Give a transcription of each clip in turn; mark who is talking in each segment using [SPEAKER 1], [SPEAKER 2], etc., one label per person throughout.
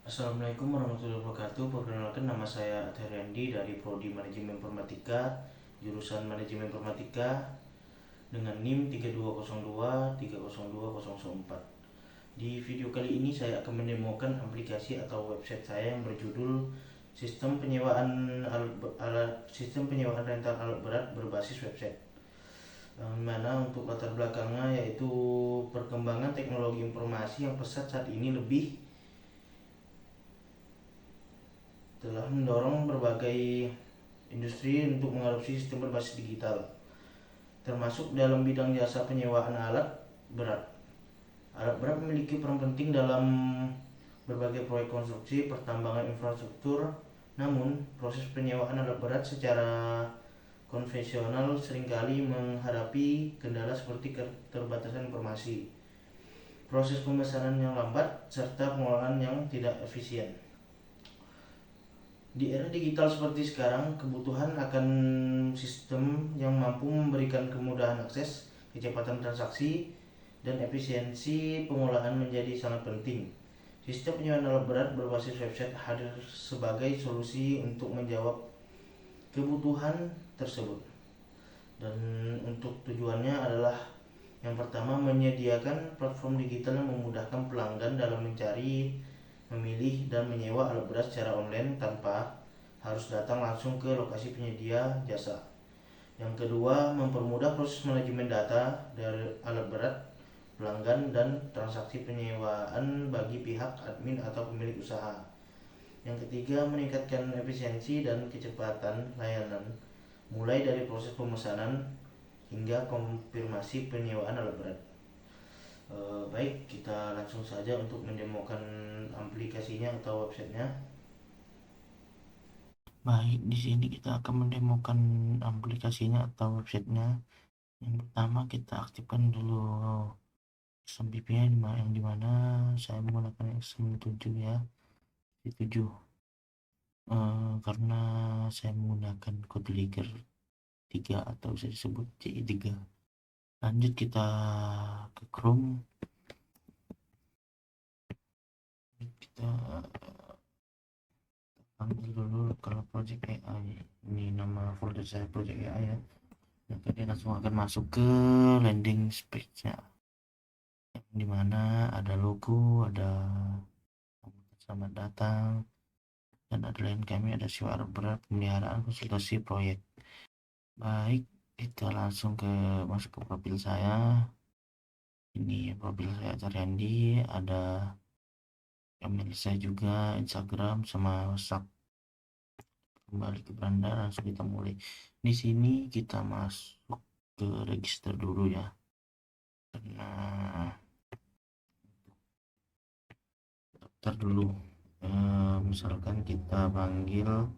[SPEAKER 1] Assalamualaikum warahmatullahi wabarakatuh. Perkenalkan, nama saya Atheriandi dari Prodi Manajemen Informatika, jurusan Manajemen Informatika dengan NIM 3202 302004. Di video kali ini saya akan mendemokan aplikasi atau website saya yang berjudul Sistem Penyewaan Rental Alat Berat Berbasis Website. Mana untuk latar belakangnya yaitu perkembangan teknologi informasi yang pesat saat ini telah mendorong berbagai industri untuk mengadopsi sistem berbasis digital, termasuk dalam bidang jasa penyewaan alat berat. Alat berat memiliki peran penting dalam berbagai proyek konstruksi, pertambangan, infrastruktur. Namun, proses penyewaan alat berat secara konvensional seringkali menghadapi kendala seperti keterbatasan informasi, proses pemesanan yang lambat, serta pengelolaan yang tidak efisien. Di era digital seperti sekarang, kebutuhan akan sistem yang mampu memberikan kemudahan akses, kecepatan transaksi, dan efisiensi pengolahan menjadi sangat penting. Sistem penyewaan alat berat berbasis website hadir sebagai solusi untuk menjawab kebutuhan tersebut. Dan untuk tujuannya adalah yang pertama, menyediakan platform digital yang memudahkan pelanggan dalam mencari, memilih, dan menyewa alat berat secara online tanpa harus datang langsung ke lokasi penyedia jasa. Yang kedua, mempermudah proses manajemen data dari alat berat, pelanggan, dan transaksi penyewaan bagi pihak admin atau pemilik usaha. Yang ketiga, meningkatkan efisiensi dan kecepatan layanan, mulai dari proses pemesanan hingga konfirmasi penyewaan alat berat. Baik, kita langsung saja untuk mendemokan aplikasinya atau websitenya. Baik, di sini kita akan mendemokan aplikasinya atau websitenya. Yang pertama, kita aktifkan dulu XMPP-nya yang dimana saya menggunakan XM7 ya, C7. Karena saya menggunakan kode Liger 3 atau bisa disebut CI3. Lanjut kita ke Chrome. Kita panggil dulu kalau Project AI. Ini nama folder saya Project AI ya. Nah, dia langsung akan masuk ke landing page-nya, yang dimana ada logo, ada selamat datang, dan ada lain kami, ada siwar berat, pemeliharaan, konsultasi proyek. Baik, kita langsung masuk ke profil saya. Ini profil saya Atheriandi, ada email saya juga, Instagram sama WhatsApp. Kembali ke beranda, langsung kita mulai. Di sini kita masuk ke register dulu ya, karena daftar dulu. Misalkan kita panggil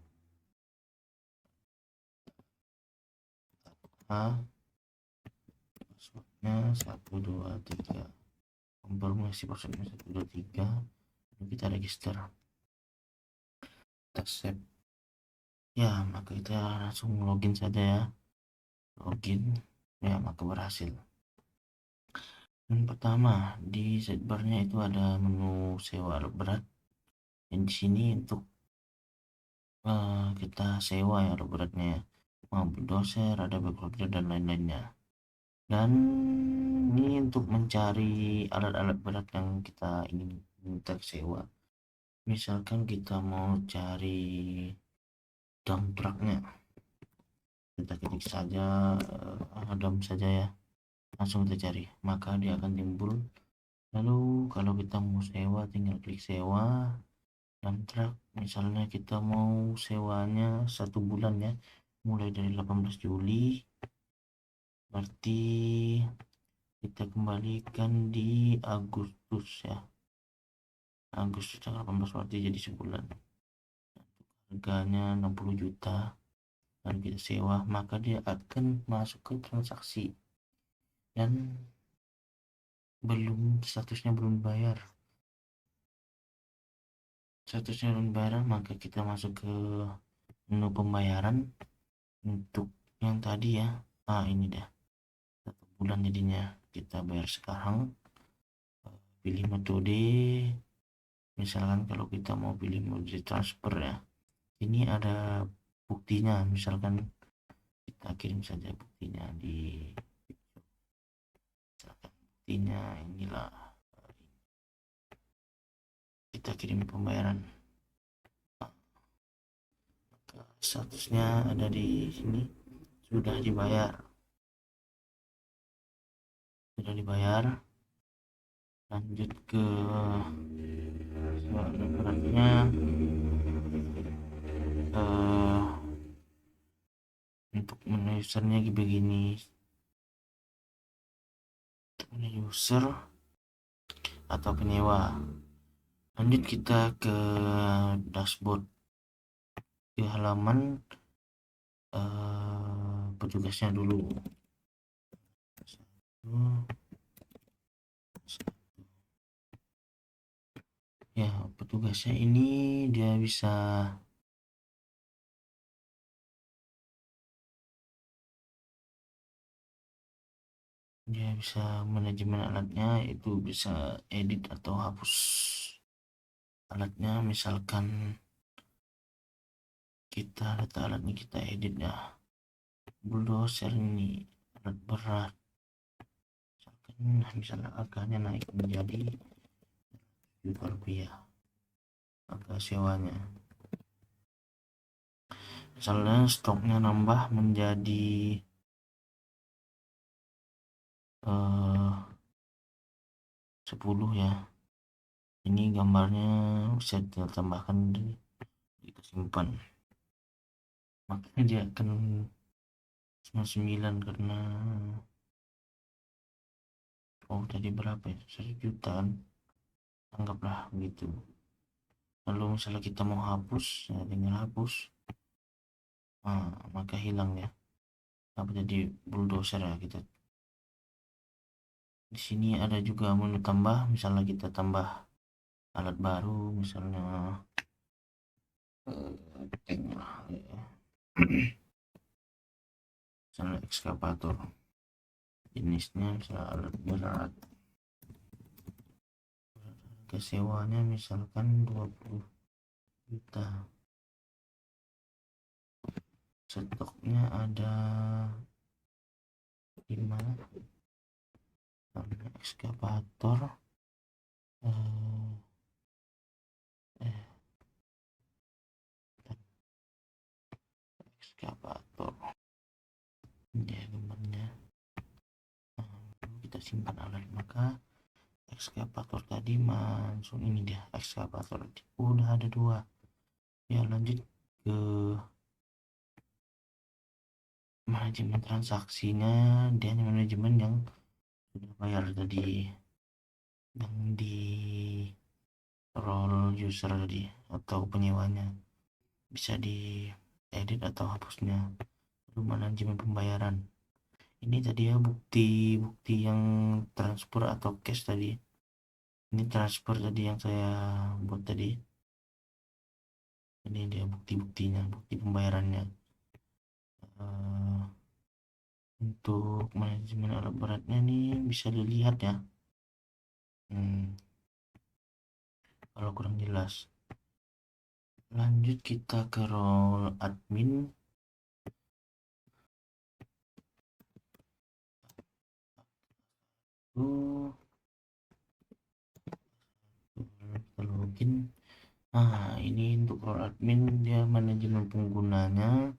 [SPEAKER 1] A, passwordnya 123, konfirmasi passwordnya 123, lalu kita register, kita save ya, maka kita langsung login saja ya. Login ya, maka berhasil. Yang pertama, di sidebarnya itu ada menu sewa alat berat, dan di sini untuk kita sewa ya alat beratnya ya, mau bulldozer, ada backloader, dan lain-lainnya. Dan ini untuk mencari alat-alat berat yang kita ingin minta sewa. Misalkan kita mau cari dump trucknya, kita ketik saja dump saja ya, langsung kita cari, maka dia akan timbul. Lalu kalau kita mau sewa, tinggal klik sewa dump truck. Misalnya kita mau sewanya 1 bulan ya, mulai dari 18 Juli, berarti kita kembalikan di Agustus ya, Agustus tanggal 18, berarti jadi sebulan. Harganya 60 juta, lalu kita sewa, maka dia akan masuk ke transaksi dan statusnya belum bayar. Maka kita masuk ke menu pembayaran. Untuk yang tadi ya, ini dah 1 bulan, jadinya kita bayar sekarang. Pilih metode Misalkan kalau kita mau pilih mode transfer ya, ini ada buktinya. Misalkan kita kirim saja buktinya di, misalkan buktinya inilah, kita kirim pembayaran, statusnya ada di sini, sudah dibayar. Lanjut ke beratnya, untuk menu usernya begini, menu user atau penyewa. Lanjut kita ke dashboard, di halaman petugasnya dulu. Ya, petugasnya ini dia bisa manajemen alatnya, itu bisa edit atau hapus alatnya. Misalkan data alatnya kita edit ya, bulldozer ini alat berat, misalnya harganya naik menjadi Rp1 harga sewanya. Misalnya stoknya nambah menjadi 10 ya, ini gambarnya bisa kita tambahkan dan kita simpan, makanya dia akan 99 karena tadi berapa ya, 1 jutaan anggaplah begitu. Lalu misalnya kita mau hapus ya, tinggal hapus, maka hilang ya, jadi bulldozer ya. Kita di sini ada juga menu tambah, misalnya kita tambah alat baru, misalnya misalnya ekskavator, jenisnya misalnya alat berat, kesewanya misalkan 20 juta, stoknya ada 5, ekskavator ekskavator ya gambarnya. Kita simpan alat, maka ekskavator tadi langsung ini dia, ekskavator udah ada 2 ya. Lanjut ke manajemen transaksinya, dia manajemen yang sudah bayar tadi, yang di role user tadi atau penyewanya, bisa di edit atau hapusnya. Lalu manajemen pembayaran, ini tadi ya bukti yang transfer atau cash tadi. Ini transfer tadi yang saya buat tadi, ini dia bukti-buktinya, bukti pembayarannya. Untuk manajemen alat beratnya nih bisa dilihat ya, kalau kurang jelas. Lanjut kita ke role admin. Kita login. Ini untuk role admin, dia manajemen penggunanya.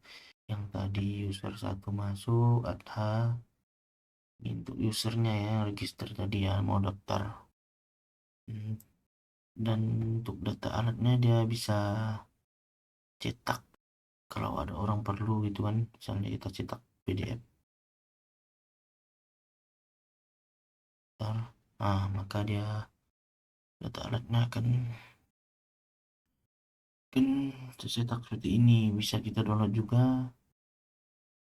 [SPEAKER 1] Yang tadi user 1 masuk, ada untuk usernya ya, register tadi ya, mau daftar. Dan untuk data alatnya dia bisa cetak kalau ada orang perlu gitu kan, misalnya kita cetak PDF, maka dia data alatnya akan tercetak seperti ini. Bisa kita download juga,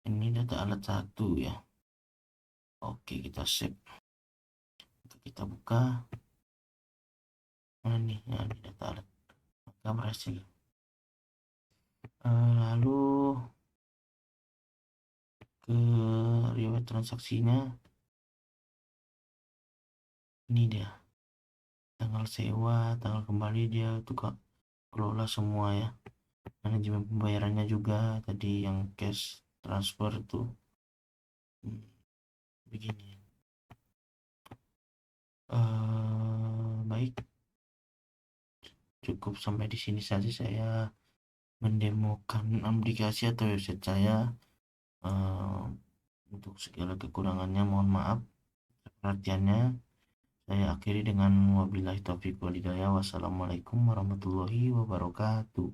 [SPEAKER 1] ini data alat 1 ya. Oke, kita save, kita buka, mana nih ya, di data alat, maka berhasil. Lalu ke riwayat transaksinya, ini dia tanggal sewa, tanggal kembali, dia tuh Kak kelola semua ya. Manajemen pembayarannya juga tadi yang cash transfer tuh. Begini. Baik, cukup sampai di sini saja saya mendemokan aplikasi atau website saya. Untuk segala kekurangannya mohon maaf. Perhatiannya saya akhiri dengan wabillahi taufiq walhidayah. Wassalamualaikum warahmatullahi wabarakatuh.